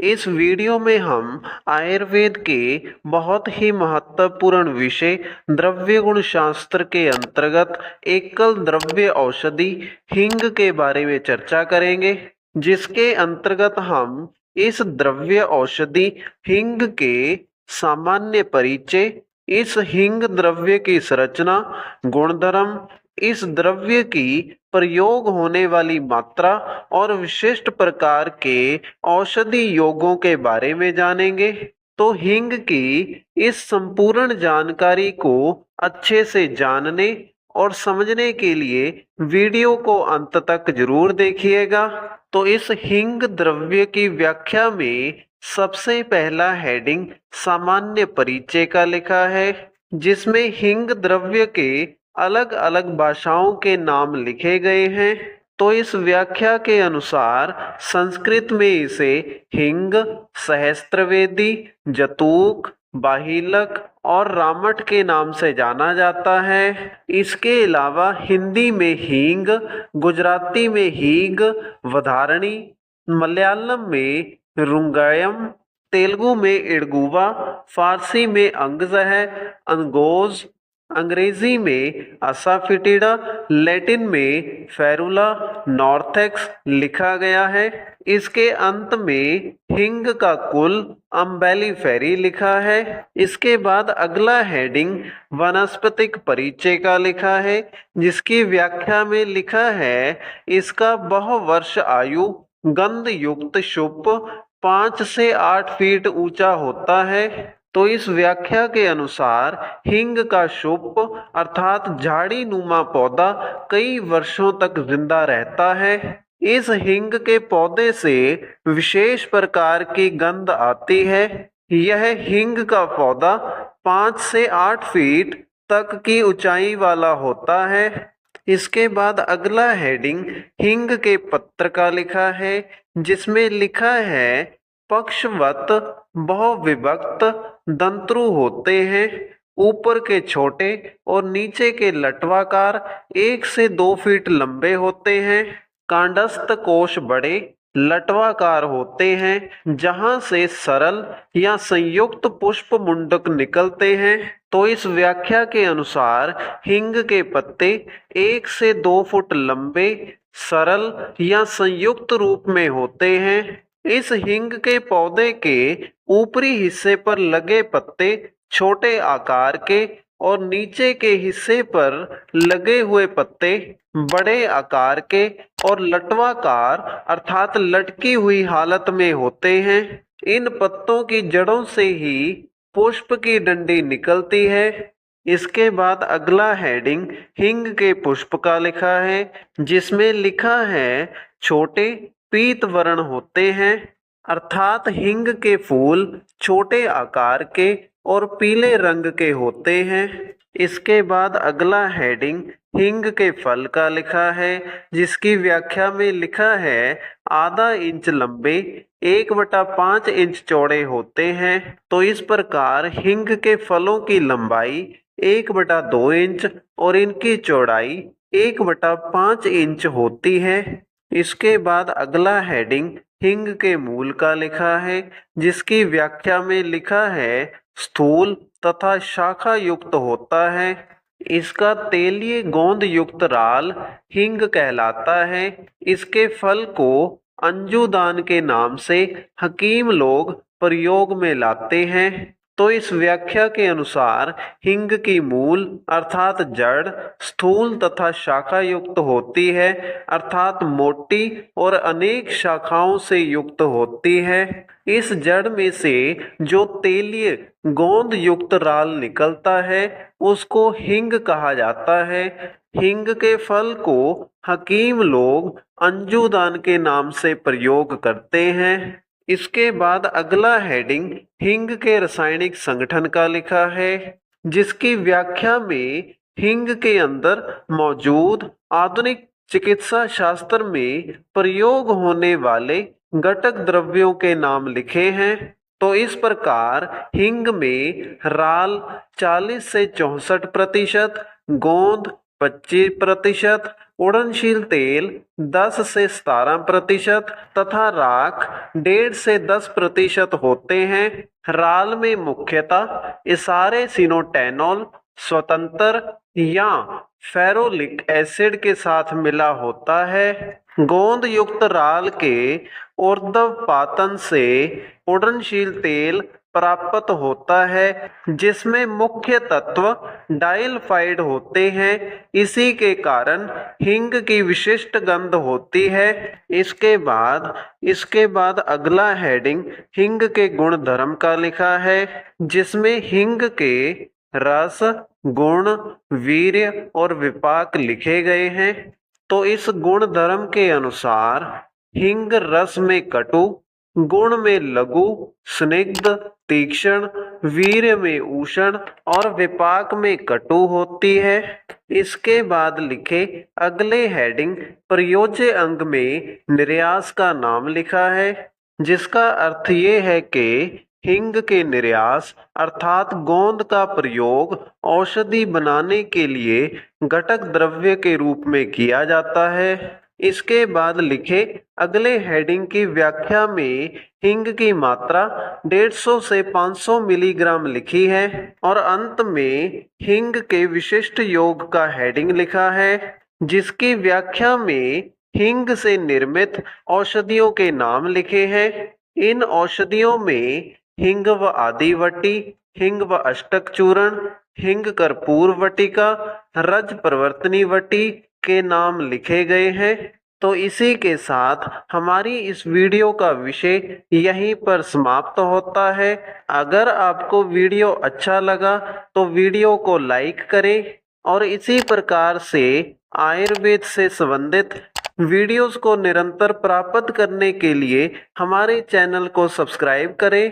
इस वीडियो में हम आयुर्वेद के बहुत ही महत्वपूर्ण विषय द्रव्य गुण शास्त्र के अंतर्गत एकल द्रव्य औषधि हींग के बारे में चर्चा करेंगे, जिसके अंतर्गत हम इस द्रव्य औषधि हींग के सामान्य परिचय, इस हींग द्रव्य की संरचना, गुणधर्म, इस द्रव्य की प्रयोग होने वाली मात्रा और विशिष्ट प्रकार के औषधि योगों के बारे में जानेंगे। तो हींग की इस संपूर्ण जानकारी को अच्छे से जानने और समझने के लिए वीडियो को अंत तक जरूर देखिएगा। तो इस हींग द्रव्य की व्याख्या में सबसे पहला हेडिंग सामान्य परिचय का लिखा है, जिसमें हींग द्रव्य के अलग अलग भाषाओं के नाम लिखे गए हैं। तो इस व्याख्या के अनुसार संस्कृत में इसे हिंग, सहस्त्रवेदी, जतूक, बाहिलक और रामट के नाम से जाना जाता है। इसके अलावा हिंदी में हींग, गुजराती में हीग, वधारणी, मलयालम में रुंगायम, तेलुगु में इड़गुवा, फारसी में अंगज़ है, अंगोज, अंग्रेजी में असाफिटिडा, लैटिन में फेरुला नॉर्थेक्स लिखा गया है। इसके अंत में हिंग का कुल अम्बेलिफेरी लिखा है। इसके बाद अगला हेडिंग वनस्पतिक परिचय का लिखा है, जिसकी व्याख्या में लिखा है इसका बहुवर्ष आयु गंध युक्त शुभ 5 से 8 फीट ऊंचा होता है। तो इस व्याख्या के अनुसार हींग का शुभ अर्थात झाड़ी नुमा पौधा कई वर्षों तक जिंदा रहता है। इस हींग के पौधे से विशेष प्रकार की गंध आती है। यह हींग का पौधा 5 से 8 फीट तक की ऊंचाई वाला होता है। इसके बाद अगला हेडिंग हींग के पत्र का लिखा है, जिसमें लिखा है पक्षवत बहुविभक्त दंत्रु होते हैं। ऊपर के छोटे और नीचे के लटवाकार 1 से 2 फीट लंबे होते हैं। कांडस्थ कोश बड़े लटवाकार होते हैं, जहां से सरल या संयुक्त पुष्प मुंडक निकलते हैं। तो इस व्याख्या के अनुसार हींग के पत्ते 1 से 2 फुट लंबे, सरल या संयुक्त रूप में होते हैं। इस हींग के पौधे के ऊपरी हिस्से पर लगे पत्ते छोटे आकार के और नीचे के हिस्से पर लगे हुए पत्ते बड़े आकार के और लटवाकार अर्थात लटकी हुई हालत में होते हैं। इन पत्तों की जड़ों से ही पुष्प की डंडी निकलती है। इसके बाद अगला हेडिंग हींग के पुष्प का लिखा है, जिसमें लिखा है छोटे पीत वर्ण होते हैं, अर्थात हींग के फूल छोटे आकार के और पीले रंग के होते हैं। इसके बाद अगला हेडिंग हींग के फल का लिखा है, जिसकी व्याख्या में लिखा है आधा इंच लंबे 1/5 इंच चौड़े होते हैं। तो इस प्रकार हींग के फलों की लंबाई 1/2 इंच और इनकी चौड़ाई 1/5 इंच होती है। इसके बाद अगला हेडिंग हींग के मूल का लिखा है, जिसकी व्याख्या में लिखा है स्थूल तथा शाखा युक्त होता है। इसका तेलीय गोंद युक्त राल हींग कहलाता है। इसके फल को अंजुदान के नाम से हकीम लोग प्रयोग में लाते हैं। तो इस व्याख्या के अनुसार हींग की मूल अर्थात जड़ स्थूल तथा शाखा युक्त होती है, अर्थात मोटी और अनेक शाखाओं से युक्त होती है। इस जड़ में से जो तेलीय गोंद युक्त राल निकलता है, उसको हींग कहा जाता है। हींग के फल को हकीम लोग अंजुदान के नाम से प्रयोग करते हैं। इसके बाद अगला हेडिंग हींग के रासायनिक संगठन का लिखा है, जिसकी व्याख्या में हींग के अंदर मौजूद आधुनिक चिकित्सा शास्त्र में प्रयोग होने वाले घटक द्रव्यों के नाम लिखे हैं। तो इस प्रकार हींग में राल 40 से 64%, गोंद 25%, उड़नशील तेल 10 से 17% तथा राख 1.5 से 10% होते हैं। राल में मुख्यतः इसारेसिनोटेनॉल स्वतंत्र या फेरोलिक एसिड के साथ मिला होता है। गोंद युक्त राल के ऊर्ध्वपातन से उड़नशील तेल प्राप्त होता है, जिसमें मुख्य तत्व डाइल्फाइड होते हैं। इसी के कारण हींग की विशिष्ट गंध होती है। इसके बाद अगला हेडिंग हींग के गुण धर्म का लिखा है, जिसमें हींग के रस, गुण, वीर्य और विपाक लिखे गए हैं। तो इस गुण धर्म के अनुसार हींग रस में कटु, गुण में लघु, स्निग्ध, तीक्ष्ण, वीर्य में उष्ण और विपाक में कटु होती है। इसके बाद लिखे अगले हेडिंग प्रयोज्य अंग में निर्यास का नाम लिखा है, जिसका अर्थ ये है कि हींग के निर्यास अर्थात गोंद का प्रयोग औषधि बनाने के लिए घटक द्रव्य के रूप में किया जाता है। इसके बाद लिखे अगले हेडिंग की व्याख्या में हींग की मात्रा 150 से 500 मिलीग्राम लिखी है और अंत में हींग के विशिष्ट योग का हेडिंग लिखा है, जिसकी व्याख्या में हींग से निर्मित औषधियों के नाम लिखे हैं। इन औषधियों में हींग व आदिवटी, हींग व अष्टक चूर्ण, हींग कर्पूर वटिका, रज प्रवर्तनी वटी के नाम लिखे गए हैं। तो इसी के साथ हमारी इस वीडियो का विषय यहीं पर समाप्त होता है। अगर आपको वीडियो अच्छा लगा तो वीडियो को लाइक करें और इसी प्रकार से आयुर्वेद से संबंधित वीडियोस को निरंतर प्राप्त करने के लिए हमारे चैनल को सब्सक्राइब करें।